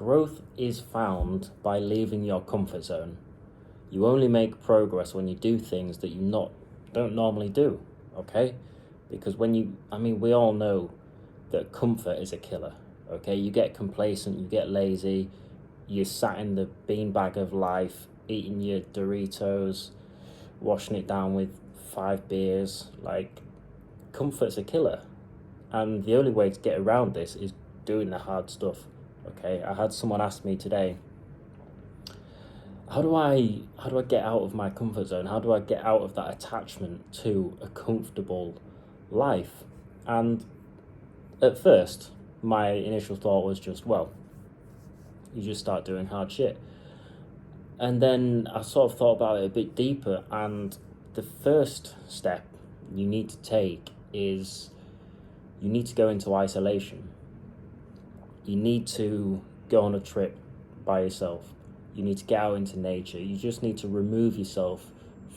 Growth is found by leaving your comfort zone. You only make progress when you do things that you don't normally do, okay? Because we all know that comfort is a killer, okay? You get complacent, you get lazy, you're sat in the beanbag of life, eating your Doritos, washing it down with 5 beers. Like, comfort's a killer. And the only way to get around this is doing the hard stuff, okay? I had someone ask me today, how do I get out of my comfort zone? How do I get out of that attachment to a comfortable life? And at first, my initial thought was just, well, you just start doing hard shit. And then I sort of thought about it a bit deeper, and the first step you need to take is you need to go into isolation. You need to go on a trip by yourself. You need to get out into nature. You just need to remove yourself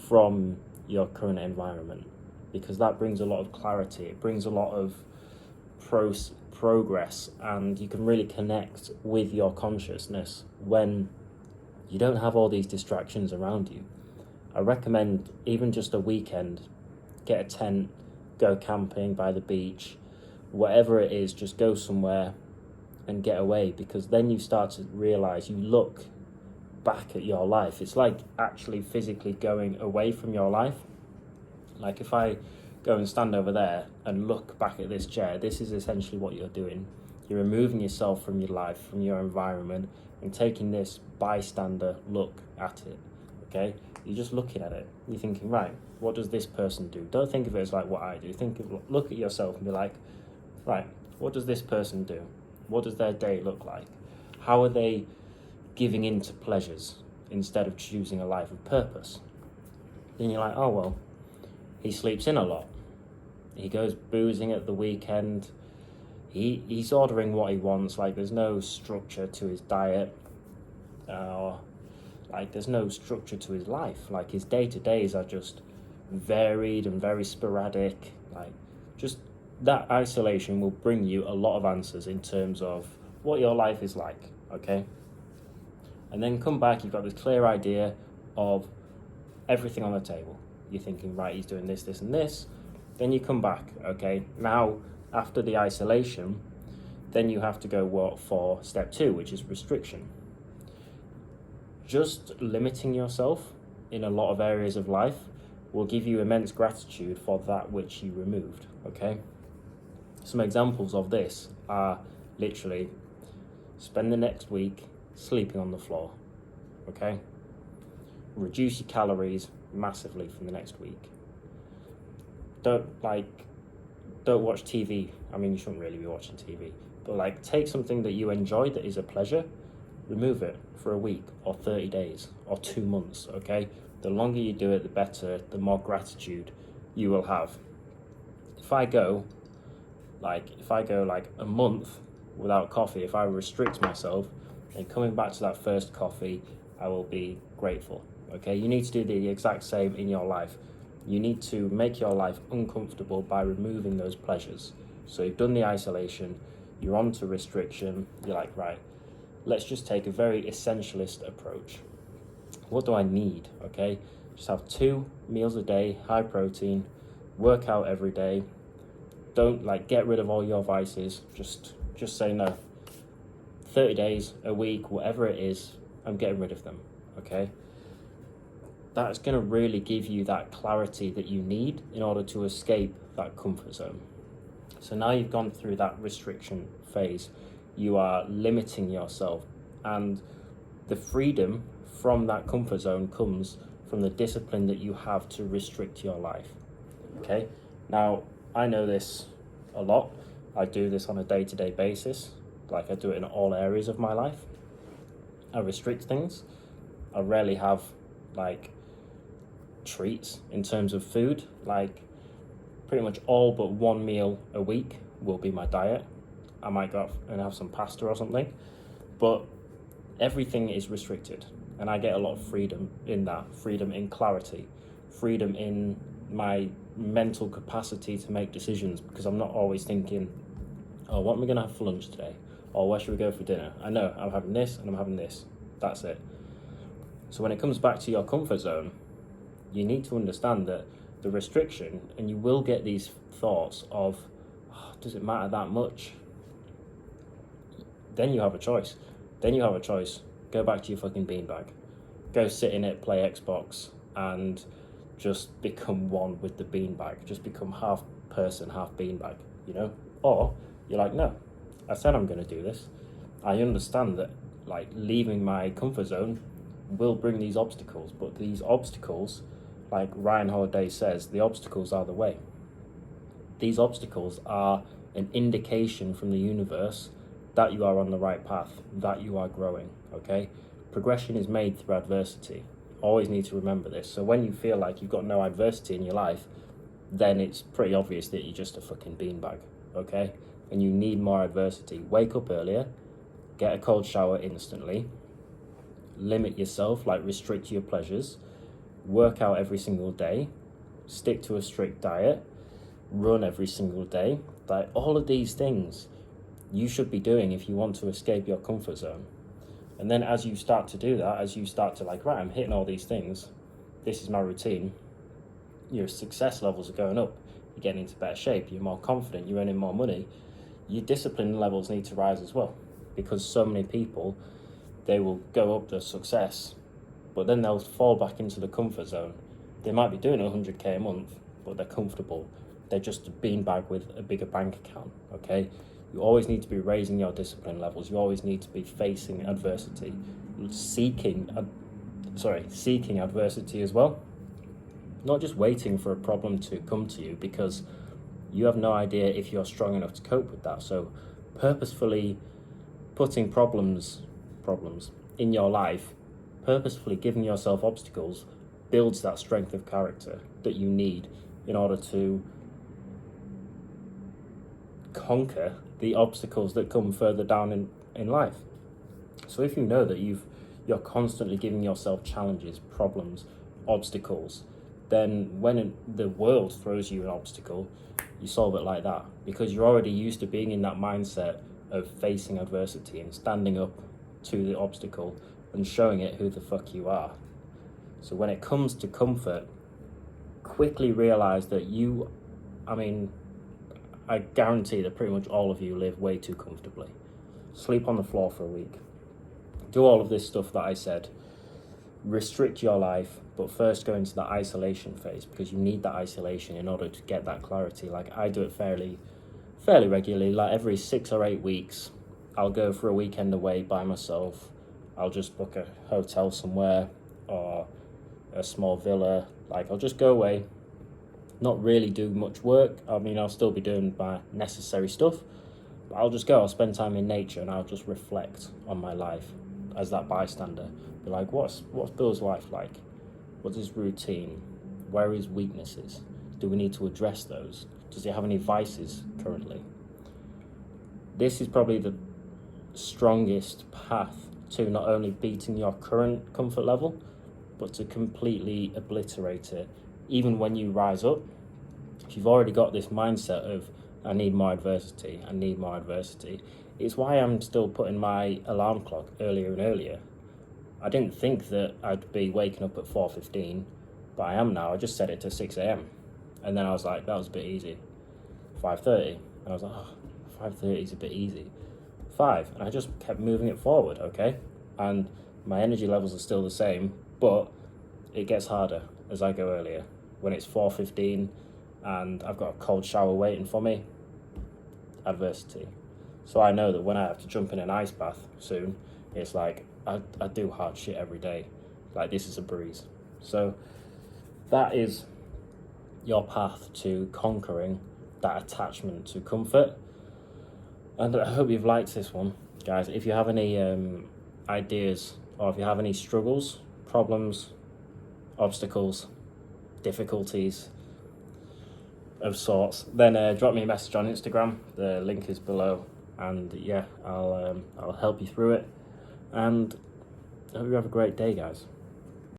from your current environment, because that brings a lot of clarity. It brings a lot of progress, and you can really connect with your consciousness when you don't have all these distractions around you. I recommend even just a weekend, get a tent, go camping by the beach, whatever it is, just go somewhere and get away, because then you start to realize, you look back at your life. It's like actually physically going away from your life. Like if I go and stand over there and look back at this chair, this is essentially what you're doing. You're removing yourself from your life, from your environment, and taking this bystander look at it, okay? You're just looking at it. You're thinking, right, what does this person do? Don't think of it as like what I do. Look at yourself and be like, right, what does this person do? What does their day look like? How are they giving in to pleasures instead of choosing a life of purpose? Then you're like, oh, well, he sleeps in a lot. He goes boozing at the weekend. He's ordering what he wants. Like, there's no structure to his diet. There's no structure to his life. Like, his day-to-days are just varied and very sporadic. Like, just that isolation will bring you a lot of answers in terms of what your life is like, okay? And then come back, you've got this clear idea of everything on the table. You're thinking, right, he's doing this, this, and this. Then you come back, okay? Now, after the isolation, then you have to go for step 2, which is restriction. Just limiting yourself in a lot of areas of life will give you immense gratitude for that which you removed, okay? Some examples of this are literally spend the next week sleeping on the floor, okay? Reduce your calories massively from the next week. Don't watch TV. I mean, you shouldn't really be watching TV, but take something that you enjoy that is a pleasure, remove it for a week or 30 days or 2 months, okay? The longer you do it, the better, the more gratitude you will have. If I go a month without coffee, if I restrict myself, then coming back to that first coffee, I will be grateful, okay? You need to do the exact same in your life. You need to make your life uncomfortable by removing those pleasures. So you've done the isolation, you're on to restriction, you're like, right, let's just take a very essentialist approach. What do I need, okay? Just have 2 meals a day, high protein, work out every day. Don't get rid of all your vices, just say no. 30 days, a week, whatever it is, I'm getting rid of them, okay? That's going to really give you that clarity that you need in order to escape that comfort zone. So now you've gone through that restriction phase, you are limiting yourself, and the freedom from that comfort zone comes from the discipline that you have to restrict your life, okay? Now, I know this a lot. I do this on a day-to-day basis. I do it in all areas of my life. I restrict things. I rarely have treats in terms of food. Pretty much all but 1 meal a week will be my diet. I might go off and have some pasta or something, but everything is restricted, and I get a lot of freedom in that. Freedom in clarity, freedom in my mental capacity to make decisions, because I'm not always thinking, oh, what am I going to have for lunch today? or where should we go for dinner? I know I'm having this and I'm having this. That's it. So when it comes back to your comfort zone, you need to understand that the restriction, and you will get these thoughts of, oh, does it matter that much? Then you have a choice. Go back to your fucking beanbag. Go sit in it, play Xbox, and just become one with the beanbag. Just become half person, half beanbag, you know? Or you're like, no, I said I'm going to do this. I understand that, like, leaving my comfort zone will bring these obstacles, but these obstacles, like Ryan Holiday says, the obstacles are the way. These obstacles are an indication from the universe that you are on the right path, that you are growing, okay? Progression is made through adversity. Always need to remember this. So when you feel like you've got no adversity in your life, then it's pretty obvious that you're just a fucking beanbag, okay? And you need more adversity. Wake up earlier, get a cold shower instantly, limit yourself, like restrict your pleasures, work out every single day, stick to a strict diet, run every single day. Like, all of these things you should be doing if you want to escape your comfort zone. And then as you start to do that, as you start to like, right, I'm hitting all these things, this is my routine, your success levels are going up, you're getting into better shape, you're more confident, you're earning more money, your discipline levels need to rise as well. Because so many people, they will go up to success, but then they'll fall back into the comfort zone. They might be doing 100k a month, but they're comfortable. They're just a beanbag with a bigger bank account, okay? You always need to be raising your discipline levels. You always need to be facing adversity, seeking adversity as well. Not just waiting for a problem to come to you, because you have no idea if you're strong enough to cope with that. So purposefully putting problems in your life, purposefully giving yourself obstacles, builds that strength of character that you need in order to conquer the obstacles that come further down in life. So if you know that you're constantly giving yourself challenges, problems, obstacles, then when the world throws you an obstacle, you solve it like that, because you're already used to being in that mindset of facing adversity and standing up to the obstacle and showing it who the fuck you are. So when it comes to comfort, quickly realize that I guarantee that pretty much all of you live way too comfortably. Sleep on the floor for a week. Do all of this stuff that I said. Restrict your life, but first go into that isolation phase, because you need that isolation in order to get that clarity. Like, I do it fairly regularly. Like every 6 or 8 weeks, I'll go for a weekend away by myself. I'll just book a hotel somewhere or a small villa. Like, I'll just go away, not really do much work. I mean, I'll still be doing my necessary stuff, but I'll just go, I'll spend time in nature, and I'll just reflect on my life as that bystander. Be like, what's Bill's life like? What's his routine? Where are his weaknesses? Do we need to address those? Does he have any vices currently? This is probably the strongest path to not only beating your current comfort level, but to completely obliterate it. Even when you rise up, if you've already got this mindset of, I need more adversity, it's why I'm still putting my alarm clock earlier and earlier. I didn't think that I'd be waking up at 4:15, but I am now. I just set it to 6 a.m. And then I was like, that was a bit easy. 5:30, and I was like, 5:30 is a bit easy. 5, and I just kept moving it forward, okay? And my energy levels are still the same, but it gets harder as I go earlier. When it's 4:15 and I've got a cold shower waiting for me, adversity. So I know that when I have to jump in an ice bath soon, it's like I do hard shit every day. Like, this is a breeze. So that is your path to conquering that attachment to comfort. And I hope you've liked this one, guys. If you have any ideas, or if you have any struggles, problems, obstacles, difficulties of sorts, then drop me a message on Instagram. The link is below, and yeah, I'll help you through it. And I hope you have a great day, guys.